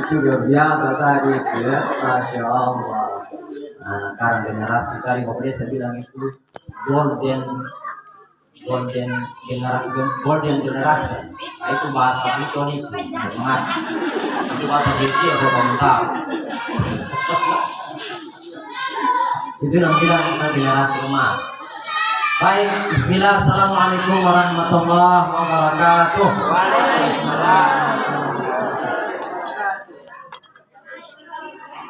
Itu luar biasa tadi itu ya, Masya Allah. Nah, sekarang generasi tadi Bapak saya bilang itu golden golden generasi. Nah, itu bahasa itu nih, itu bahasa British ya kamu tahu. Itu yang bilang kita generasi emas. Baik, bismillah, assalamualaikum warahmatullahi wabarakatuh. Waalaikumsalam.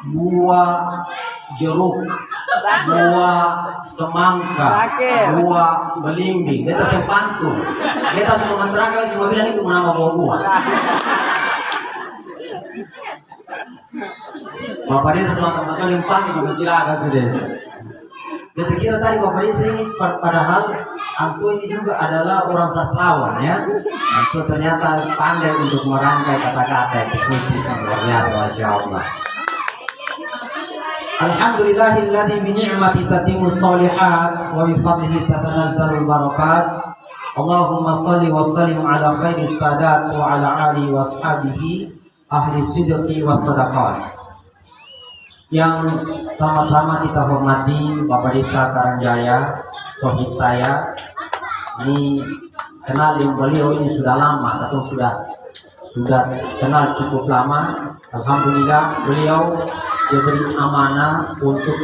Buah jeruk, buah semangka, buah belimbing, kita sempantu. Kita cuma menterakan cuma bilang itu nama buah-buah. Bapak dia sesuatu teman yang pantu berkira sudah. Kita kira tadi Bapak dia ini padahal Antu ini juga adalah orang sastrawan ya. Antu ternyata pandai untuk merangkai kata-kata teknis yang luar biasa, Masya Allah. Alhamdulillahilladzi bi ni'mati tatimmus shalihat wa bi fadlihi tatanazzalul barakat. Allahumma shalli wa sallim ala khairis sadat wa ala alihi wa ashabihi ahli sidqi was sadaqat. Yang sama-sama kita hormati Bapak Desa Karangjaya, sohib saya. Ini kenal beliau ini sudah lama atau sudah kenal cukup lama. Alhamdulillah beliau diberi amanah untuk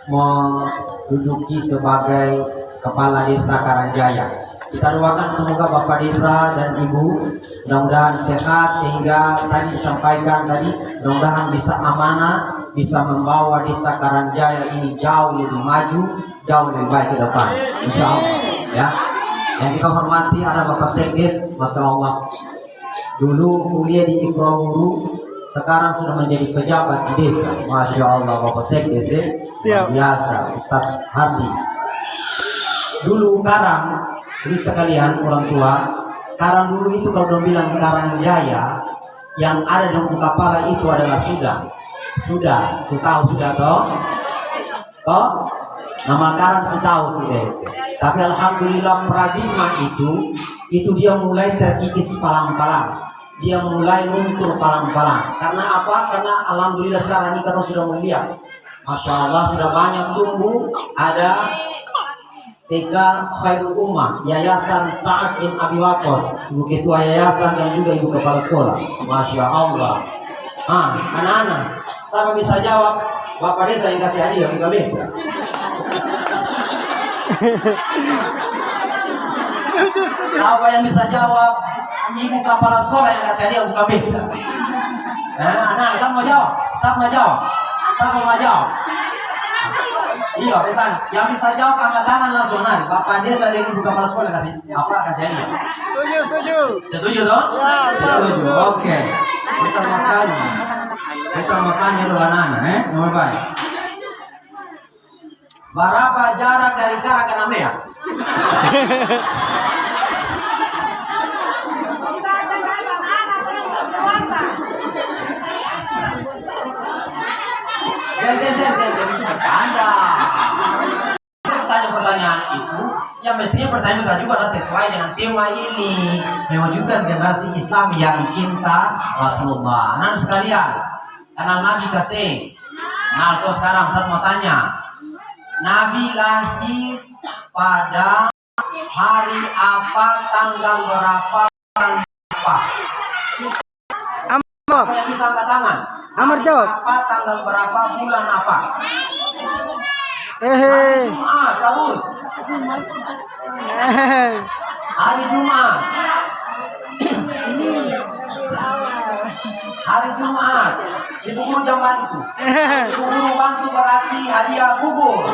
menduduki sebagai kepala desa Karangjaya. Kita doakan semoga Bapak Desa dan Ibu mudah-mudahan sehat sehingga tadi disampaikan tadi mudah-mudahan bisa amanah, bisa membawa desa Karangjaya ini jauh lebih maju, jauh lebih baik ke depan. Insya Allah ya. Yang kita hormati ada Bapak Sekdes, Masya Allah. Dulu kuliah di Ikroguru, sekarang sudah menjadi pejabat di desa. Masya Allah Bapak Sekdes ya. Biasa Ustadz Hardi. Dulu Karang, jadi sekalian orang tua, Karang dulu itu kalau udah bilang Karangjaya, yang ada di kepala itu adalah sudah tahu sudah toh nama Karang sudah tahu sudah. Tapi alhamdulillah paradigma itu dia mulai terkikis palang-palang, dia mulai luntur palang-palang. Karena apa? Karena alhamdulillah sekarang ini kita sudah melihat, Masya Allah sudah banyak tumbuh ada TK Khairul Ummah, Yayasan Sa'ad bin Abi Waqqas, Ibu Ketua Yayasan dan juga Ibu Kepala Sekolah. Masya Allah. Anak-anak, siapa bisa jawab Bapak Desa yang kasih hadiah kita minta? Setuju. Siapa yang bisa jawab Ibu Kepala Sekolah yang kasih hadiah bukan minta? Anak, siapa mau jawab? Siapa mau jawab? Iya, betul. Yang bisa jawab angkat tangan langsung nari. Bapak Desa dan Ibu Kepala Sekolah kasih hadiah? Setuju toh? Ya, setuju. Oke. Kita makannya dulu anak-anak, nomor baik. Berapa jarak dari Karang ke Namea? Pertanyaan itu yang mestinya pertanyaan juga adalah sesuai dengan tema ini, mewujudkan generasi Islam yang cinta Rasulullah. Nah sekalian, karena Nabi kasih. Nah terus sekarang saya mau tanya, Nabi lahir pada hari apa, tanggal berapa, bulan apa? Apa yang bisa angkat tangan? Amar jawab. Apa, tanggal berapa, bulan apa? Terus. Hari Jumat. Hari Jumat. Ibu guru jam bantu. Ibu guru bantu berarti hadiah bubur.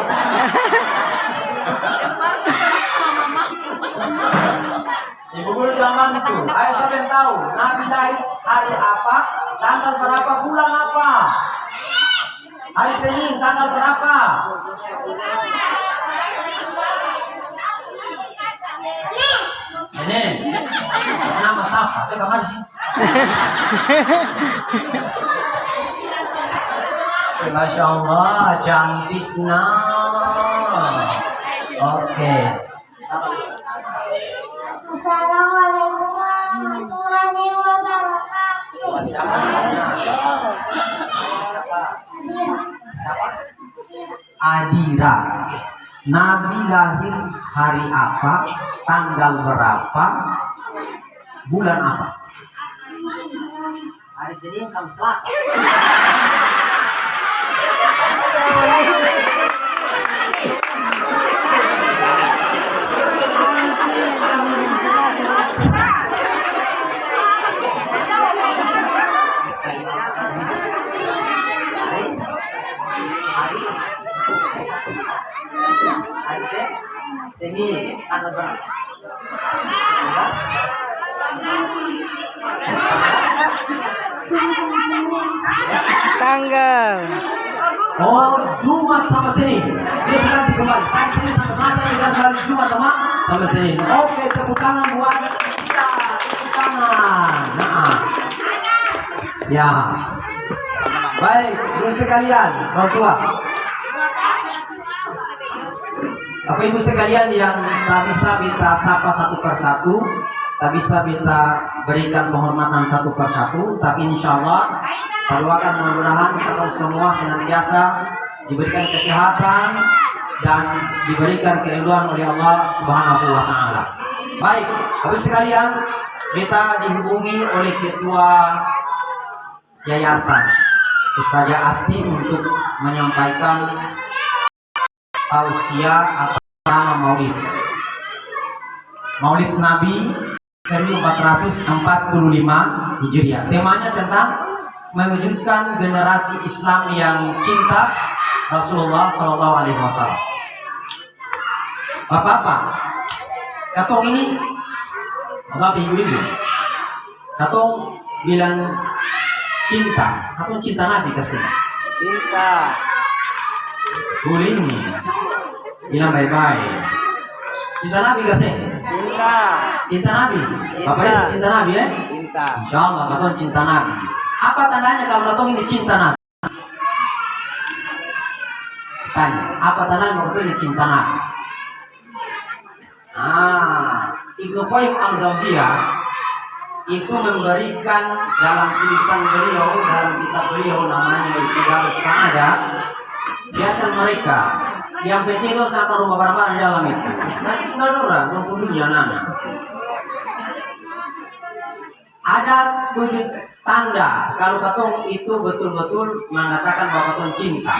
Ibu guru jam bantu. Ayo siapa yang tahu Nabi lahir hari apa, tanggal berapa, bulan apa? Hari Senin tanggal berapa? Senin. Nama siapa? Saya kamar sih. Masya Allah, cantik nah. Oke. Assalamualaikum warahmatullahi wabarakatuh. Adira. Nabi lahir hari apa, tanggal berapa, bulan apa? Hari Senin sampai Selasa. Ini tanggal berapa? Tanggal. Oh, Jumat sama Senin. Dia sudah kembali. Hari Senin sampai Selasa kita kembali Jumat sama Senin. Oke, tepuk tangan buat kita. Tepuk tangan. Nah, ya. Baik, terus sekalian, orang tua. Bapak Ibu sekalian yang tak bisa kita sapa satu persatu, tak bisa kita berikan penghormatan satu persatu, tapi insya Allah kita doakan mudah-mudahan kita semua senantiasa diberikan kesehatan dan diberikan keridhaan oleh Allah Subhanahu wa Ta'ala. Baik, Bapak sekalian, kita dihubungi oleh ketua yayasan Ustazah Asti untuk menyampaikan tausiah atau nama Maulid. Maulid Nabi 1445 Hijriah. Temanya tentang mewujudkan generasi Islam yang cinta Rasulullah Sallallahu Alaihi Wasallam. Bapak-bapak, katong ini, bapak ibu-ibu, katong bilang cinta, katong cinta Nabi kasih. Cinta. Guling bilang bye-bye. Cinta Nabi kasih. Cinta. Cinta Nabi. Bapak dia cinta Nabi ya? Cinta. Insya Allah katong cinta Nabi. Apa tandanya kalau katong ini cinta Nabi? Tanya. Apa tandanya kalau katong ini cinta Nabi? Ibnu Qayyim al-Jauziyah itu memberikan dalam tulisan beliau, dalam kitab beliau namanya Iqtidarus Sa'adah. Biarkan mereka yang penting lo sama rumah barang-barang di dalam itu. Nasi tinggal orang mempunyai nana. Ada 7 tanda kalau katong itu betul-betul mengatakan bahwa katong cinta.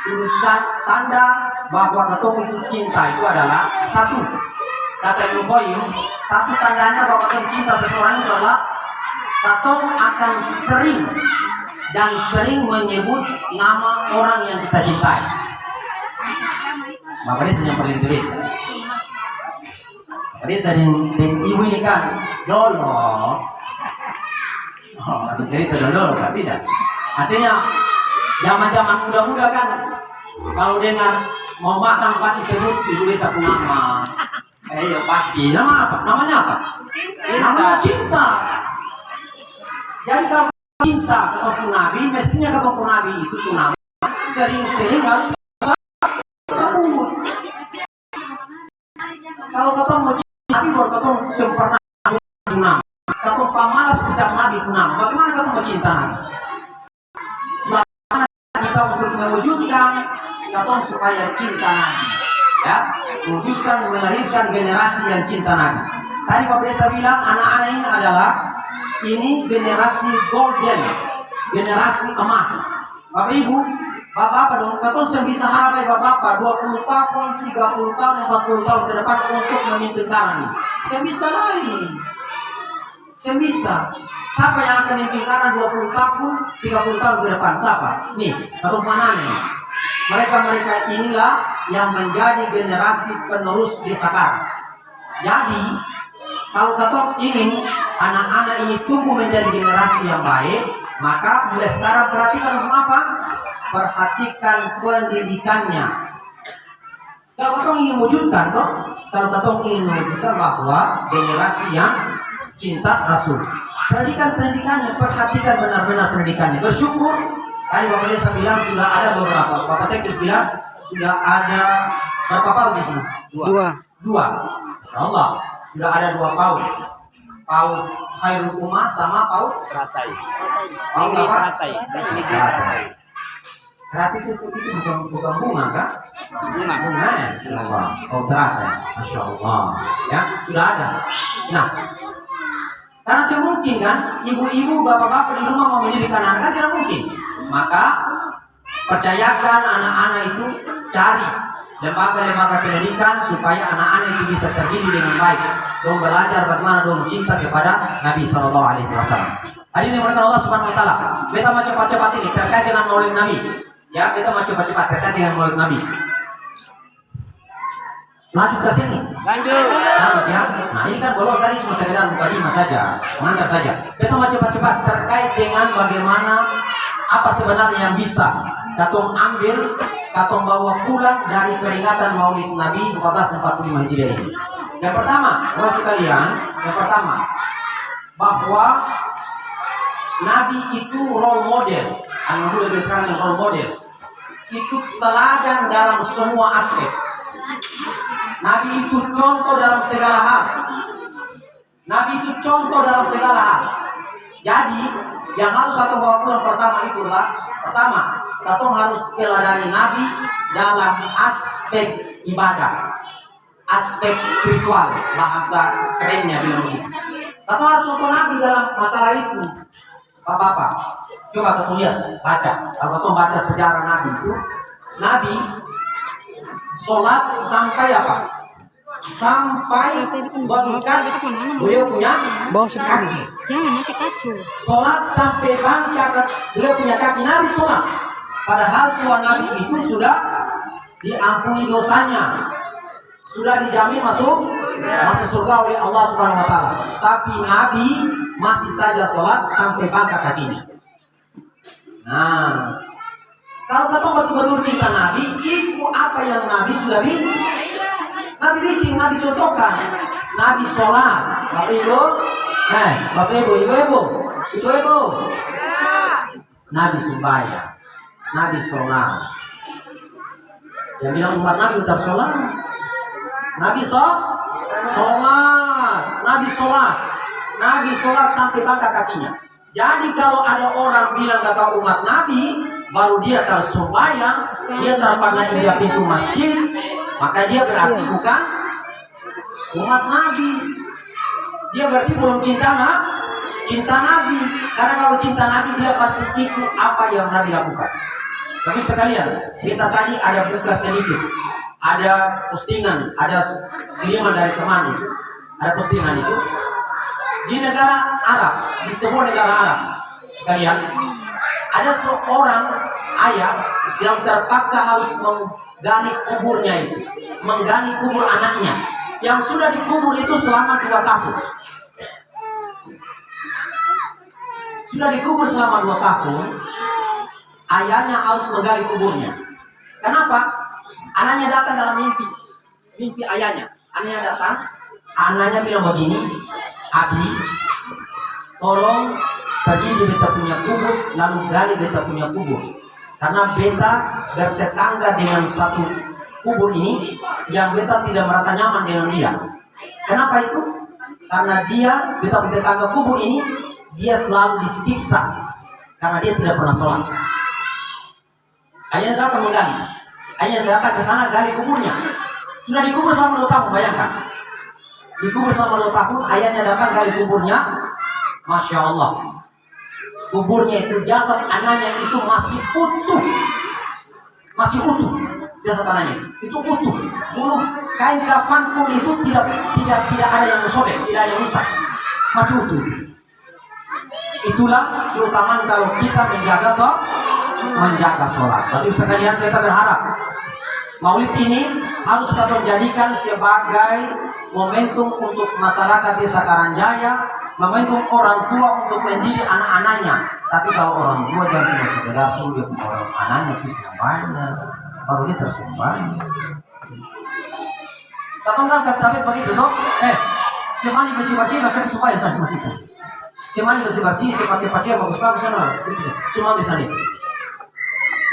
7 tanda bahwa katong itu cinta itu adalah 1. Kata Ibnu Qayyim, 1 tandanya bahwa katong cinta seseorang itu adalah katong akan sering menyebut nama orang yang kita cintai. Bapak dia yang paling tulis. Bapak dia sering ibu ini kan dolo. Oh, ada cerita dolo kan tidak? Artinya zaman-zaman muda-muda kan kalau dengar mau makan pasti sebut ibu dia satu nama. Ya pasti. Nama apa? Namanya apa? Namanya cinta. Jadi kalau cinta ketemu Nabi, mestinya ketemu Nabi itu tuh nama sering-sering harus sebut. Kalau ketemu Nabi baru ketemu sempurna nama, ketemu pamalas ucap Nabi pun nama. Bagaimana ketemu cinta Nabi? Bagaimana kita untuk mewujudkan ketemu supaya cinta Nabi, ya, mewujudkan melahirkan generasi yang cinta Nabi. Tadi Bapak Desa bilang anak-anak ini adalah generasi golden, generasi emas. Bapak Ibu, Bapak-bapak dong, katong bisa harap ya Bapak 20 tahun, 30 tahun, 40 tahun ke depan untuk memimpin Karang ini. Saya bisa lain. Saya bisa. Siapa yang akan memimpin Karang 20 tahun, 30 tahun ke depan? Siapa? Nih, katong mana nih? Mereka-mereka inilah yang menjadi generasi penerus desa Karang. Jadi, kalau katong ingin anak-anak ini tumbuh menjadi generasi yang baik, maka mulai sekarang perhatikan apa? Perhatikan pendidikannya. Kalau katong ingin mewujudkan bahwa generasi yang cinta Rasul, pendidikannya, perhatikan benar-benar pendidikannya. Bersyukur tadi Bapak Desa bilang sudah ada beberapa. Bapak Sekdes bilang sudah ada berapa PAUD di sini? Dua. Allah. Sudah ada 2 PAUD. PAUD Khairul Ummah sama PAUD Ratai. PAUD apa? Ratai. Terati itu bukan bunga kan? Bunga. Bunga ya? Allah. Oh terati. Masya Allah. Ya sudah ada. Nah, karena semungkin kan, ibu-ibu, bapak-bapak di rumah mau mendidik anak kan tidak mungkin. Maka percayakan anak-anak itu cari lembaga-lembaga pendidikan supaya anak-anak itu bisa terdidik dengan baik. Dong belajar bagaimana dong cinta kepada Nabi Sallallahu Alaihi Wasallam. Hari ini mereka Allah Subhanahu Wa Taala. Beta mau cepat-cepat ini terkait dengan Maulid Nabi. Ya, beta mau cepat-cepat terkait dengan Maulid Nabi. Lanjut ke sini. Lanjut. Lanjut ya. Nah ini kan belum tadi cuma sekedar mukadimah saja, mantap saja. Kita mau cepat-cepat terkait dengan bagaimana apa sebenarnya yang bisa katong ambil, katong bawa pulang dari peringatan Maulid Nabi 1445 Hijriah ini. Yang pertama, buat sekalian, yang pertama bahwa Nabi itu role model. Anu dulu sekarang yang role model itu teladan dalam semua aspek. Nabi itu contoh dalam segala hal. Nabi itu contoh dalam segala hal. Jadi yang harus satu bawa pulang pertama itulah pertama, kita harus teladani Nabi dalam aspek ibadah, aspek spiritual, bahasa kerennya bilang begitu. Kita harus contoh Nabi dalam masalah itu. Bapak-bapak, coba kita lihat, baca. Kalau kita baca sejarah Nabi itu, Nabi sholat sampai apa? Sampai bahkan beliau punya kaki. Jangan nanti kacau. Sholat sampai bangka beliau punya kaki. Nabi sholat. Padahal Tuhan Nabi itu sudah diampuni dosanya, sudah dijamin masuk surga oleh Allah Subhanahu Wa Taala. Tapi Nabi masih saja sholat sampai bangka kakinya. Nah, kalau kita betul-betul cinta Nabi, itu apa yang Nabi sudah Nabi bikin, Nabi contohkan. Nabi sholat, Bapak Ibu, Bapak Ibu, Ibu. Nabi sembahyang, Nabi sholat. Yang bilang umat Nabi tetap sholat. Nabi sholat, Nabi sholat sampai bangka kakinya. Jadi kalau ada orang bilang kata umat Nabi, baru dia tersembahyang, dia terpandang indah pintu masjid, maka dia berarti bukan umat Nabi. Dia berarti belum cinta Nabi. Karena kalau cinta Nabi dia pasti ikut apa yang Nabi lakukan. Tapi sekalian, kita tadi ada buka sedikit, ada postingan, ada kiriman dari teman itu, ada postingan itu di negara Arab, di sebuah negara Arab. Sekalian, ada seorang ayah yang terpaksa harus menggali kuburnya itu, menggali kubur anaknya yang sudah dikubur itu selama 2 tahun. Sudah dikubur selama 2 tahun, ayahnya harus menggali kuburnya. Kenapa? Anaknya datang dalam mimpi ayahnya. Anaknya datang, anaknya bilang begini, Abi, tolong pergi di beta punya kubur, lalu gali beta punya kubur. Karena beta bertetangga dengan satu kubur ini yang beta tidak merasa nyaman dengan dia. Kenapa itu? Karena dia, beta bertetangga kubur ini, dia selalu disiksa karena dia tidak pernah sholat. Ayahnya datang menggali, ayahnya datang ke sana gali kuburnya. Sudah dikubur selama 2 tahun, bayangkan. Dikubur selama 2 tahun, ayahnya datang gali kuburnya. Masya Allah, kuburnya itu jasad anaknya itu masih utuh, jasad anaknya itu utuh. Bulu kain kafan pun itu tidak ada yang sobek, tidak ada yang rusak, masih utuh. Itulah terutama kalau kita menjaga sholat. Tapi sekalian kita berharap Maulid ini harus kita jadikan sebagai momentum untuk masyarakat Desa Karangjaya, momentum orang tua untuk mendidik anak-anaknya. Tapi kalau orang tua jangan cuma sekedar suruh orang anaknya bisa banyak, baru dia tersembahyang. Tapi kan kata begitu dong. Semani bersih-bersih, rasanya supaya saya masih kan. Semani bersih-bersih, sepakai bagus-bagus sana, semua bisa nih.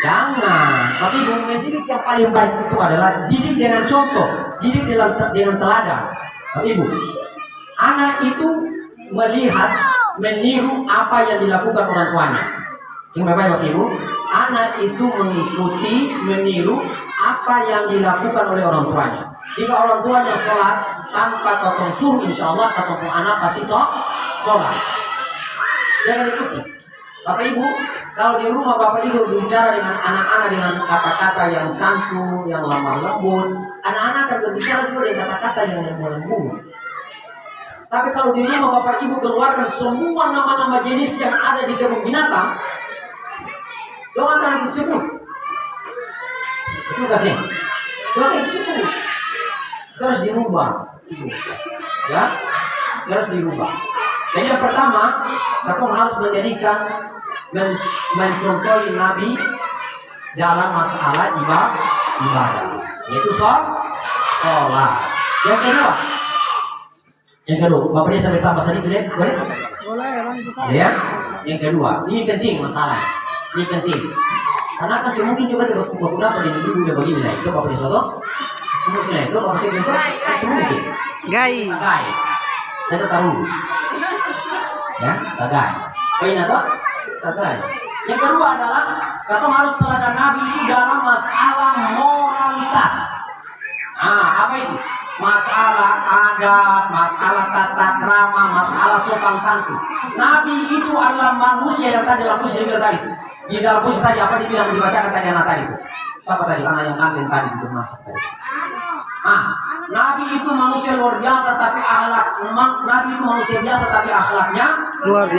Jangan, tapi mendidik yang paling baik itu adalah didik dengan contoh, didik dengan teladan. Bapak Ibu, anak itu melihat, meniru apa yang dilakukan orang tuanya. Yang Bapak Ibu, anak itu mengikuti, meniru apa yang dilakukan oleh orang tuanya. Jika orang tuanya sholat tanpa totong suruh, insya Allah totong anak pasti sholat. Jangan ikuti. Bapak Ibu, kalau di rumah Bapak Ibu berbicara dengan anak-anak dengan kata-kata yang santun, yang lemah lembut, anak-anak akan berbicara juga dengan kata-kata yang lemah lembut. Tapi kalau di rumah Bapak Ibu keluarkan semua nama-nama jenis yang ada di kebun binatang, jangan akan disebut. Itu kasih. Jangan disebut. Terus dirubah. Ya, terus dirubah. Jadi yang pertama, kita harus menjadikan mencontohi Nabi dalam masalah ibadah, yaitu sholat. Yang kedua, Bapak dia sampai tambah sedikit, boleh? Ya. Yang kedua, ini penting masalah. Ini penting. Karena kan mungkin juga beberapa di dulu udah begini lah. Itu Bapak dia soto, semua itu Bapak saya itu semua mungkin. Gai. Kita terus. Ya, tagai. Poin atau tagai. Yang kedua adalah kita harus teladan Nabi itu dalam masalah moralitas. Apa itu? Masalah adab, masalah tata krama, masalah sopan santun. Nabi itu adalah manusia yang tadi dalam puisi tadi. Di dalam puisi tadi apa dibilang dibacakan tadi anak tadi itu? Siapa tadi? Anak yang kangen tadi itu masuk tadi. Nabi itu manusia luar biasa tapi akhlak. Nabi itu manusia biasa tapi akhlaknya luar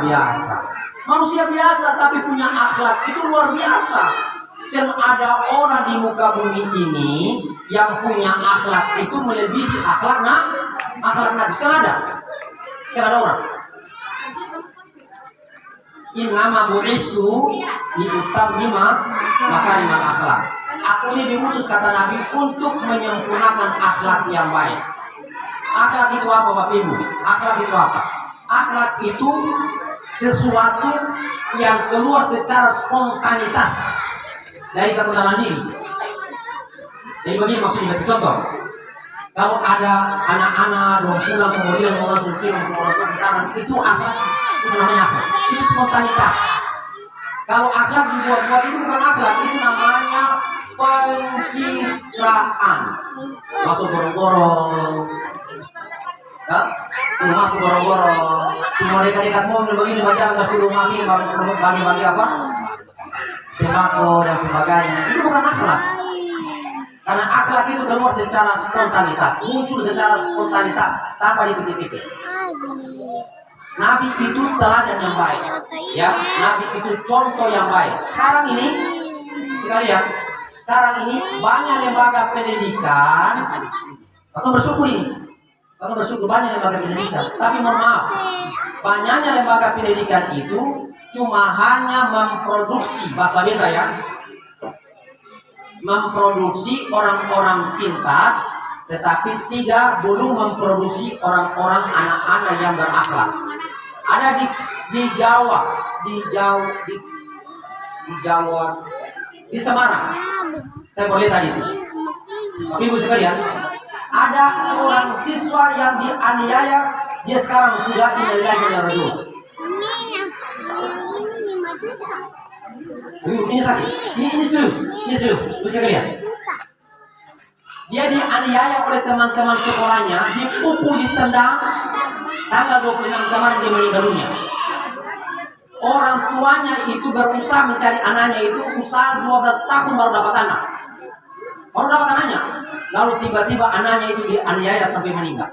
biasa. Manusia biasa tapi punya akhlak itu luar biasa. Ada orang di muka bumi ini yang punya akhlak itu melebihi akhlak Nabi. Senada orang. In nama bu'istu di utammima makarimal akhlak. Aku ini diutus kata Nabi untuk menyempurnakan akhlak yang baik. Akhlak itu apa Bapak Ibu? Akhlak itu apa? Akhlak itu sesuatu yang keluar secara spontanitas dari ketenangan diri. Jadi begini maksudnya, contoh. Kalau ada anak-anak mau pulang kemudian mau langsung cium ke orang tua tangan, itu akhlak, itu namanya akhlak. Itu spontanitas. Kalau akhlak dibuat-buat itu bukan akhlak, itu namanya pencitraan. Masuk gorong-gorong, ya? Masuk gorong-gorong. Cuma dekat-dekat mobil begini baca nggak suruh mami bagi-bagi apa? Sembako dan sebagainya. Itu bukan akhlak. Karena akhlak itu keluar secara spontanitas, muncul secara spontanitas tanpa dipikir-pikir. Nabi itu teladan yang baik, ya. Nabi itu contoh yang baik. Sekarang ini, sekalian, banyak lembaga pendidikan. Atau bersyukur banyak lembaga pendidikan. Tapi mohon maaf, banyaknya lembaga pendidikan itu cuma hanya memproduksi bahasa beta ya, memproduksi orang-orang pintar, tetapi belum memproduksi orang-orang anak-anak yang berakhlak. Ada di Jawa, di Semarang. Saya boleh tadi itu. Ibu sekalian, ada seorang siswa yang dianiaya, dia sekarang sudah dinilai menjadi ini sakit, ini serius, bisa lihat. Dia dianiaya oleh teman-teman sekolahnya, dipukul, ditendang. Tanggal 26 kemarin dia meninggal dunia. Orang tuanya itu berusaha mencari anaknya itu usaha 12 tahun baru dapat anak. Lalu tiba-tiba anaknya itu dianiaya sampai meninggal.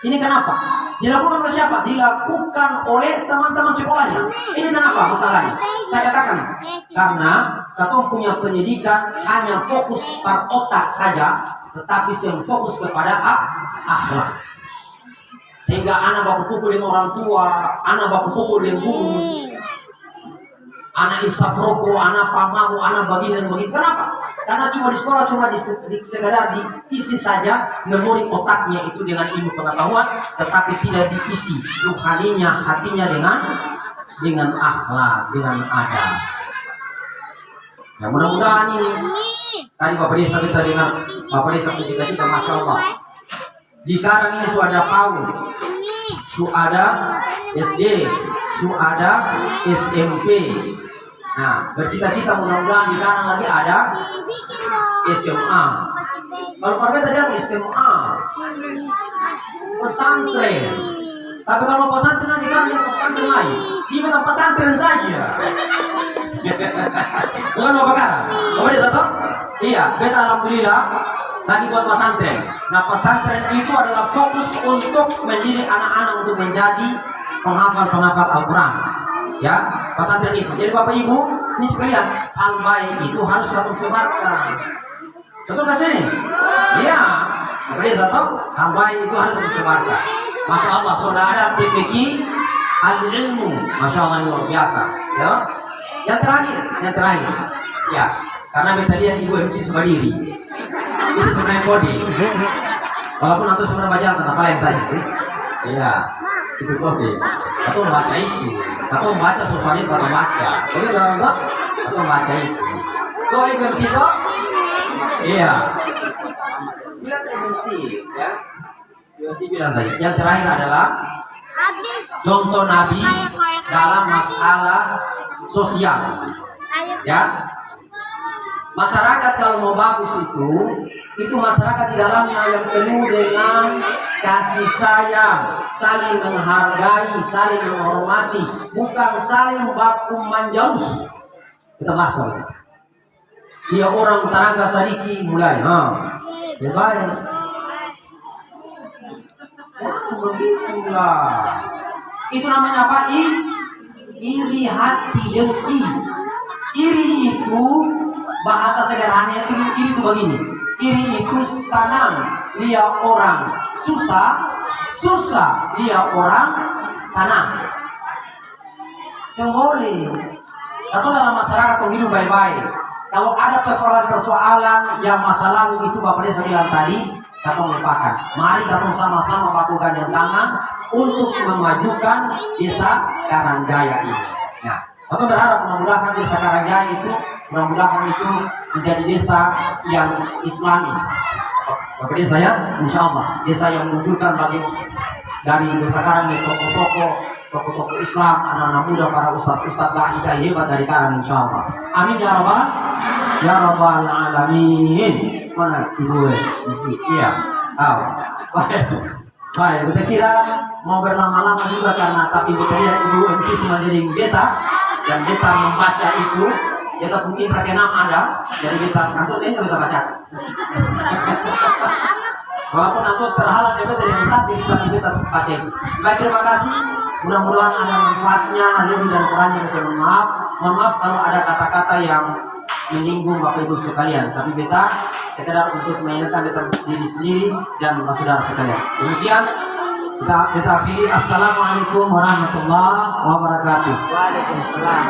Ini kenapa? Dilakukan oleh siapa? Dilakukan oleh teman-teman sekolahnya. Ini kenapa masalahnya? Saya katakan, karena kita punya pendidikan hanya fokus pada otak saja, tetapi fokus kepada akhlak. Sehingga anak baku pukul dengan orang tua, anak baku pukul dengan guru, anak isap rokok, anak pamamu, anak begini dan begini. Kenapa? Karena cuma di sekolah cuma sekedar diisi saja memori otaknya itu dengan ilmu pengetahuan, tetapi tidak diisi rohaninya, hatinya dengan akhlak, dengan adab. Ya mudah-mudahan ini tadi Bapak Desa kita dengar, Bapak Desa kita Masya Allah. Di Karang ini sudah ada PAUD, sudah ada SD, Su ada SMP. Nah, bercita-cita mudah-mudahan di kanan lagi ada SMA. Kalau Pak tadi yang SMA, pesantren. Tapi kalau pesantren di kanan pesantren lain, di bukan pesantren saja. Bukan Bapak Kara. Bapak dia tahu? Iya, beta alhamdulillah lagi buat pesantren. Nah, pesantren itu adalah fokus untuk mendidik anak-anak untuk menjadi penghafal Al-Quran. Ya, pesantren itu. Jadi Bapak Ibu, ini sekalian, hal baik itu harus kamu sebarkan. Betul gak sih? Iya. Jadi tahu, hal baik itu harus kamu sebarkan. Masya Allah, sudah ada TPQ al-ilmu. Masya Allah, luar biasa. Ya. Yang terakhir. Ya, karena beta lihat Ibu MC Subadiri. Itu sebenarnya kode. Walaupun nanti sebenarnya baca apa yang saya. Iya, itu kode. Atau membaca itu. Atau membaca sesuatu itu atau baca. Jadi enggak? Atau membaca itu. Kok Ibu MC kok? Iya. Bilang saya MC, ya. MC bilang saja. Yang terakhir adalah contoh Nabi dalam masalah sosial. Ya. Masyarakat kalau mau bagus itu masyarakat di dalamnya yang penuh dengan kasih sayang, saling menghargai, saling menghormati, bukan saling baku menjauh. Kita masuk. Dia orang terangga sadiki mulai, baik. Ya, begitulah. Itu namanya apa? Iri hati, dengki. Iri itu bahasa sederhana itu begini. Iri itu senang lihat orang susah, susah lihat orang senang. Semboleh. Atau dalam masyarakat hidup baik-baik. Kalau ada persoalan-persoalan yang masa lalu itu Bapak Desa bilang tadi, kita lupakan. Mari kita sama-sama lakukan yang tangan untuk memajukan desa Karangjaya ini. Nah, aku berharap mudah-mudahan desa Karangjaya itu menjadi desa yang Islami. Bapak desa ya, insya Allah desa yang menunjukkan dari desa Karang tokoh-tokoh Islam, anak-anak muda, para ustadz dai hebat dari Karang, insya Allah. Amin ya rabbal alamin. Mana ibu? Iya. Baik, kita kira mau berlama-lama juga tapi kita lihat ibu MC menjadi beta dan beta membaca itu. Kita mungkin pakai nama ada, jadi kita nanti kita baca. Walaupun nanti terhalang dari yang satu tapi kita pakai. Baik, terima kasih. Mudah-mudahan ada manfaatnya, lebih dan kurangnya mohon maaf. Mohon maaf kalau ada kata-kata yang menyinggung Bapak Ibu sekalian. Tapi beta sekedar untuk mengingatkan diri sendiri dan saudara sekalian. Demikian kita akhiri. Assalamualaikum warahmatullahi wabarakatuh. Waalaikumsalam.